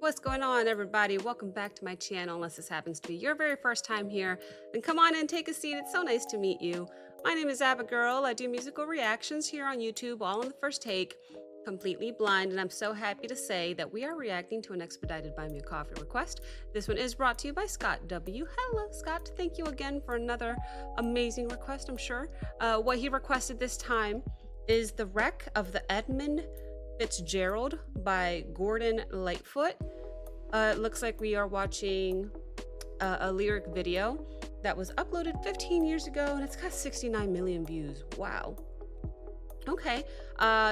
What's going on, everybody? Welcome back to my channel. Unless this happens to be your very first time here, then come on and take a seat. It's so nice to meet you. My name is Abigail. I do musical reactions here on YouTube, all on the first take, completely blind, and I'm so happy to say that we are reacting to an expedited Buy Me a Coffee request. This one is brought to you by Scott W. Hello, Scott. Thank you again for another amazing request, I'm sure. What he requested this time is The Wreck of the Edmund Fitzgerald by Gordon Lightfoot. It looks like we are watching a lyric video that was uploaded 15 years ago, and it's got 69 million views. Wow. Okay,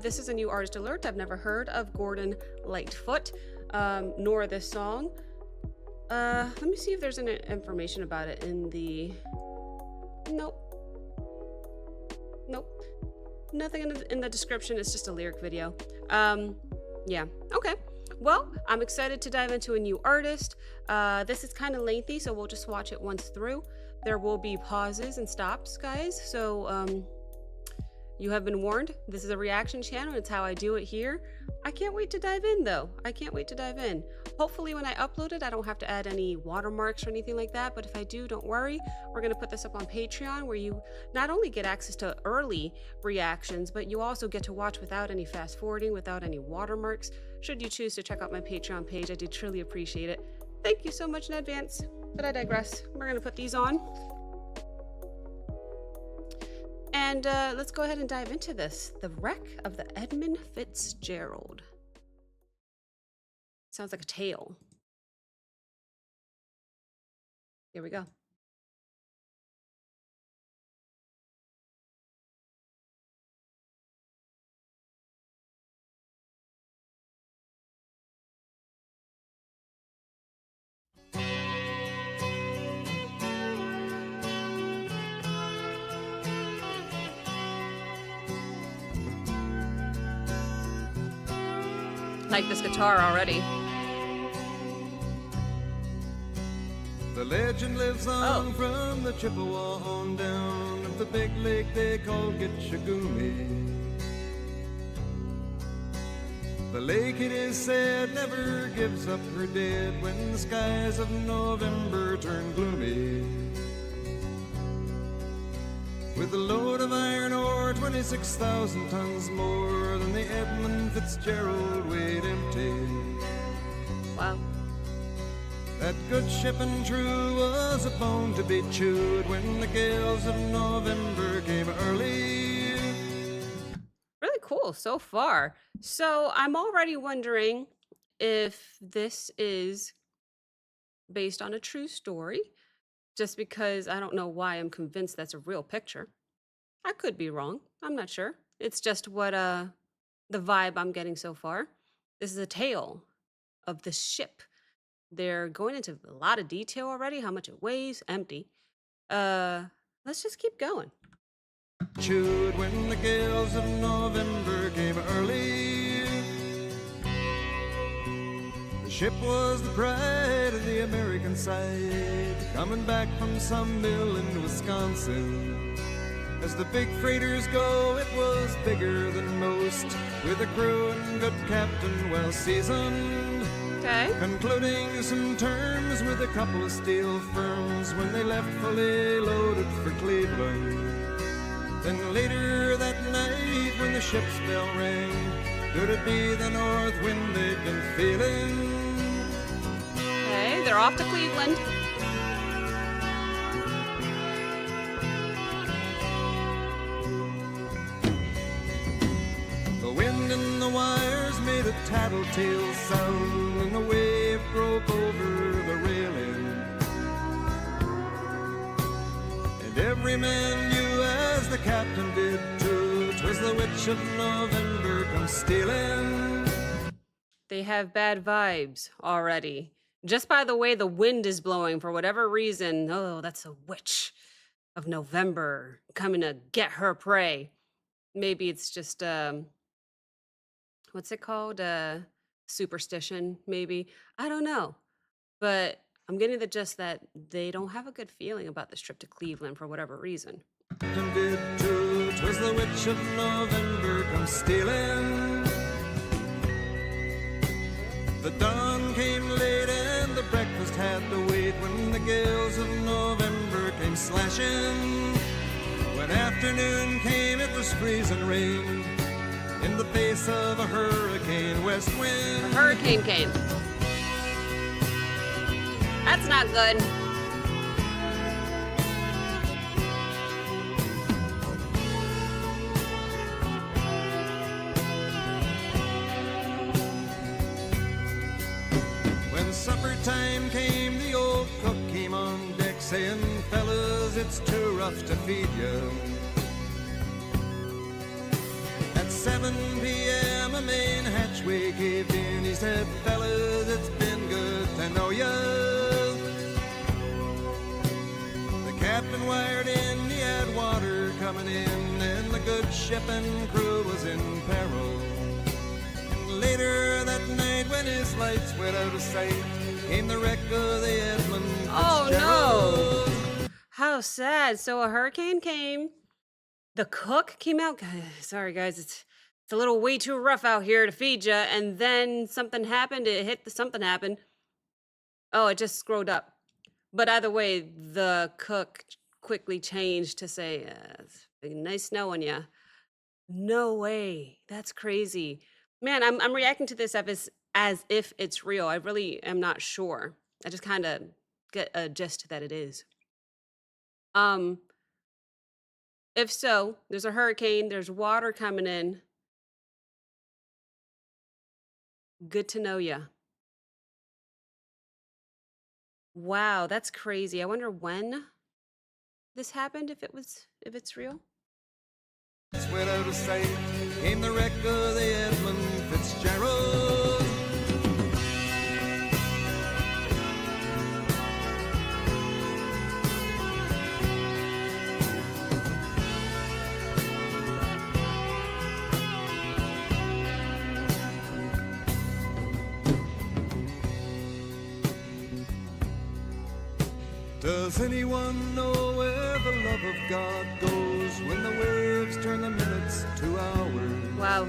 this is a new artist alert. I've never heard of Gordon Lightfoot, nor this song. Let me see if there's any information about it in the... Nope. Nothing in the description. It's just a lyric video. Yeah, okay. Well, I'm excited to dive into a new artist. This is kind of lengthy, so we'll just watch it once through. There will be pauses and stops, guys, so you have been warned. This is a reaction channel. It's how I do it here. I can't wait to dive in, though. I can't wait to dive in. Hopefully when I upload it, I don't have to add any watermarks or anything like that, but if I do, don't worry. We're going to put this up on Patreon, where you not only get access to early reactions, but you also get to watch without any fast forwarding, without any watermarks. Should you choose to check out my Patreon page, I do truly appreciate it. Thank you so much in advance, but I digress. We're going to put these on. And let's go ahead and dive into this. The Wreck of the Edmund Fitzgerald. Sounds like a tale. Here we go. Like this guitar already. The legend lives on from the Chippewa on down of the big lake they call Gitchagumi. The lake, it is said, never gives up her dead when the skies of November turn gloomy. With a load of iron ore, 26,000 tons more than the Edmund Fitzgerald weighed empty. Wow. That good ship and true was a bone to be chewed when the gales of November came early. Really cool so far. So I'm already wondering if this is based on a true story, just because I don't know why I'm convinced that's a real picture. I could be wrong. I'm not sure. It's just what the vibe I'm getting so far. This is a tale of the ship. They're going into a lot of detail already, how much it weighs, empty. Let's just keep going. Chewed when the gales of November came early. The ship was the pride of the American side, coming back from some mill in Wisconsin. As the big freighters go, it was bigger than most, with a crew and good captain well seasoned. Okay. Concluding some terms with a couple of steel firms when they left fully loaded for Cleveland. Then later that night when the ship's bell rang, could it be the north wind they'd been feeling? Okay, they're off to Cleveland. The wind in the wires made a tattletale sound, and the wave broke over the railing. And every man knew, as the captain did too, 'twas the witch of November come stealing. They have bad vibes already. Just by the way the wind is blowing, for whatever reason, oh, that's a witch of November coming to get her prey. Maybe it's just, what's it called? Superstition, maybe. I don't know. But I'm getting the gist that they don't have a good feeling about this trip to Cleveland for whatever reason. Captain did too, 'twas the witch of November come stealing. The dawn came late and the breakfast had to wait when the gales of November came slashing. When afternoon came, it was freezing rain in the face of a hurricane west wind. A hurricane came. That's not good. When supper time came, the old cook came on deck saying, "Fellas, it's too rough to feed you." At 7 p.m. a main hatchway caved in. He said, "Fellas, it's been good to know ya." The captain wired in, he had water coming in, and the good ship and crew was in peril. And later that night, when his lights went out of sight, came the wreck of the Edmund Fitzgerald. Oh no. How sad. So a hurricane came. The cook came out. Sorry guys, it's a little way too rough out here to feed you. And then something happened. It hit something happened. Oh, it just scrolled up. But either way, the cook quickly changed to say, "It's been nice knowing you." No way. That's crazy. Man, I'm reacting to this as if it's real. I really am not sure. I just kind of get a gist that it is. Um, if so, there's a hurricane, there's water coming in. Good to know ya. Wow, that's crazy. I wonder when this happened, if it's real. Went out of sight, came the wreck of the Edmund Fitzgerald. Does anyone know where the love of God goes when the waves turn the minutes to hours? Wow.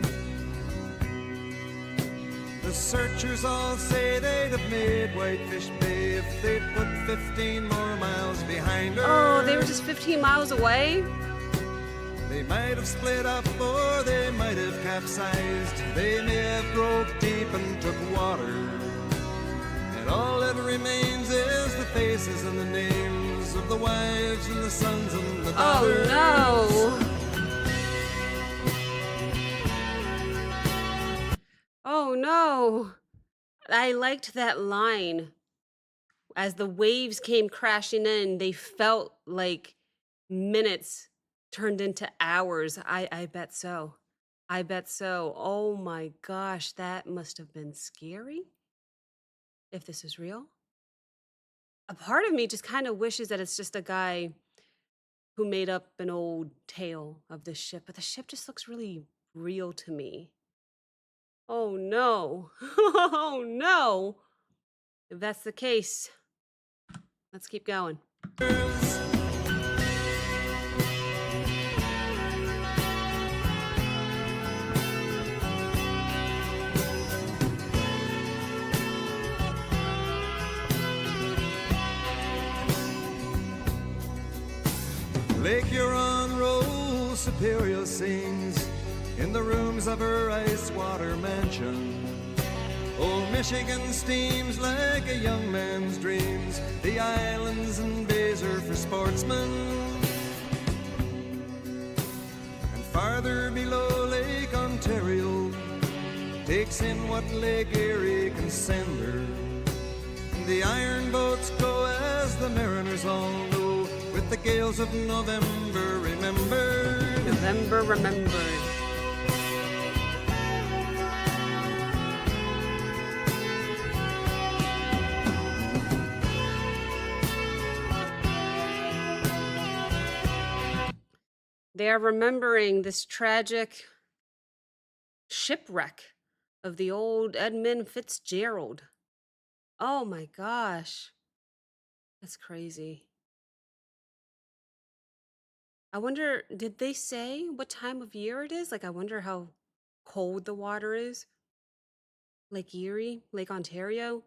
The searchers all say they'd have made Whitefish Bay if they'd put 15 more miles behind her. Oh, they were just 15 miles away? They might have split up or they might have capsized. They may have broke deep and took water. And all that remains is the faces and the names of the wives and the sons and the daughters. Oh no. Oh no. I liked that line. As the waves came crashing in, they felt like minutes turned into hours. I bet so. I bet so. Oh my gosh, that must have been scary if this is real. A part of me just kind of wishes that it's just a guy who made up an old tale of this ship, but the ship just looks really real to me. Oh no. Oh no. If that's the case, let's keep going. Lake Huron rolls, Superior sings in the rooms of her ice water mansion. Old Michigan steams like a young man's dreams. The islands and bays are for sportsmen. And farther below, Lake Ontario takes in what Lake Erie can send her. The iron boats go as the mariners all know, with the gales of November remembered. November remembered. They are remembering this tragic shipwreck of the old Edmund Fitzgerald. Oh my gosh. That's crazy. I wonder, did they say what time of year it is? Like, I wonder how cold the water is. Lake Erie, Lake Ontario.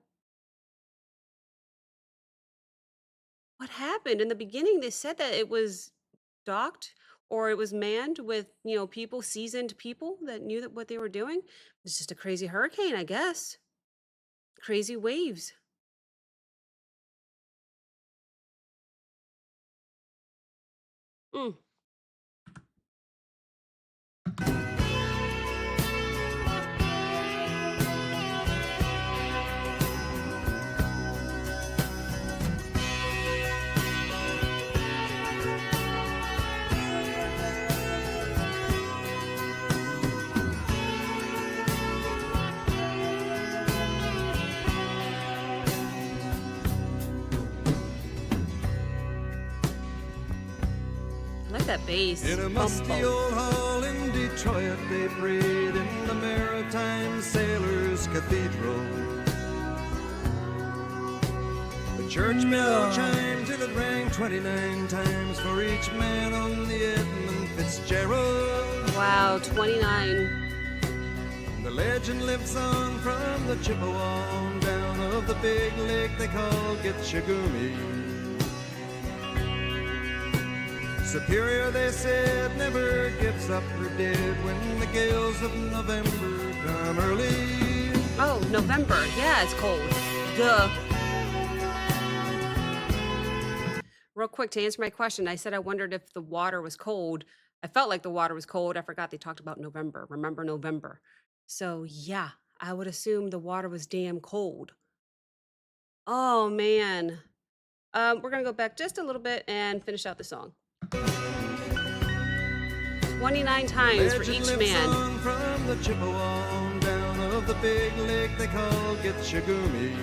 What happened? In the beginning, they said that it was docked or it was manned with, people, seasoned people that knew that what they were doing. It's just a crazy hurricane, I guess. Crazy waves. Mm. I like that bass. In a Bum, musty bum. old hall in Detroit, they prayed in the Maritime Sailors Cathedral. The church bell chimed till it rang 29 times for each man on the Edmund Fitzgerald. Wow, 29. The legend lives on from the Chippewa on down of the big lake they call Gitchagumi. Superior, they said, never gives up her dead when the gales of November come early. Oh, November. Yeah, it's cold. Duh. Real quick, to answer my question, I said I wondered if the water was cold. I felt like the water was cold. I forgot they talked about November. Remember November? So, yeah, I would assume the water was damn cold. Oh, man. We're going to go back just a little bit and finish out the song. 29 times for Legend each lives man. on from the Chippewa on down of the big lake they call Gitchagumi.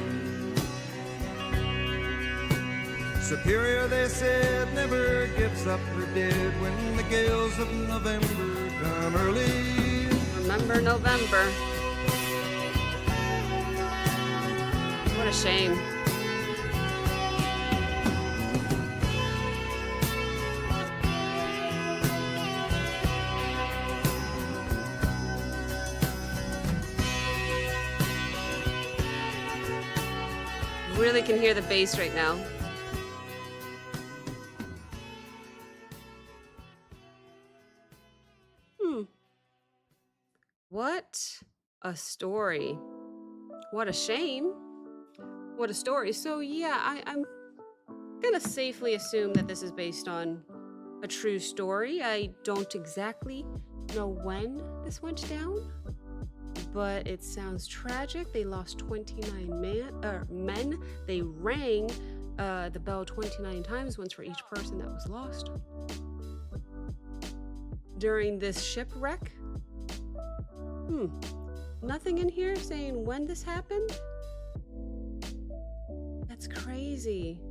Superior, they said, never gives up her dead when the gales of November come early. Remember November. What a shame. Really can hear the bass right now. What a story. What a shame. What a story. So yeah, I'm gonna safely assume that this is based on a true story. I don't exactly know when this went down, but it sounds tragic. They lost 29 men. They rang the bell 29 times, once for each person that was lost. During this shipwreck, nothing in here saying when this happened? That's crazy.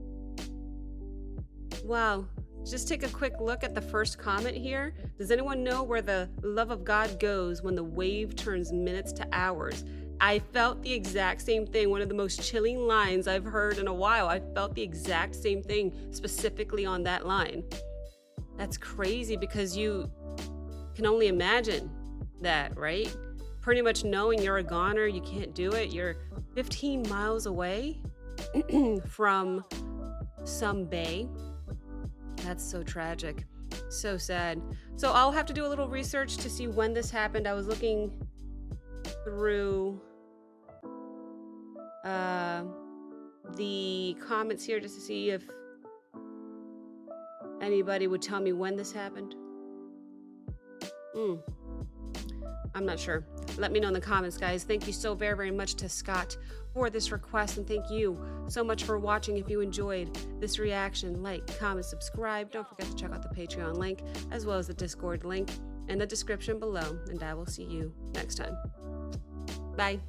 Wow. Just take a quick look at the first comment here. Does anyone know where the love of God goes when the wave turns minutes to hours? I felt the exact same thing. One of the most chilling lines I've heard in a while. I felt the exact same thing specifically on that line. That's crazy because you can only imagine that, right? Pretty much knowing you're a goner, you can't do it. You're 15 miles away from some bay. That's so tragic. So sad. So I'll have to do a little research to see when this happened. I was looking through the comments here just to see if anybody would tell me when this happened. I'm not sure. Let me know in the comments, guys. Thank you so very, very much to Scott for this request, and thank you so much for watching. If you enjoyed this reaction, like, comment, subscribe. Don't forget to check out the Patreon link as well as the Discord link in the description below, and I will see you next time. Bye.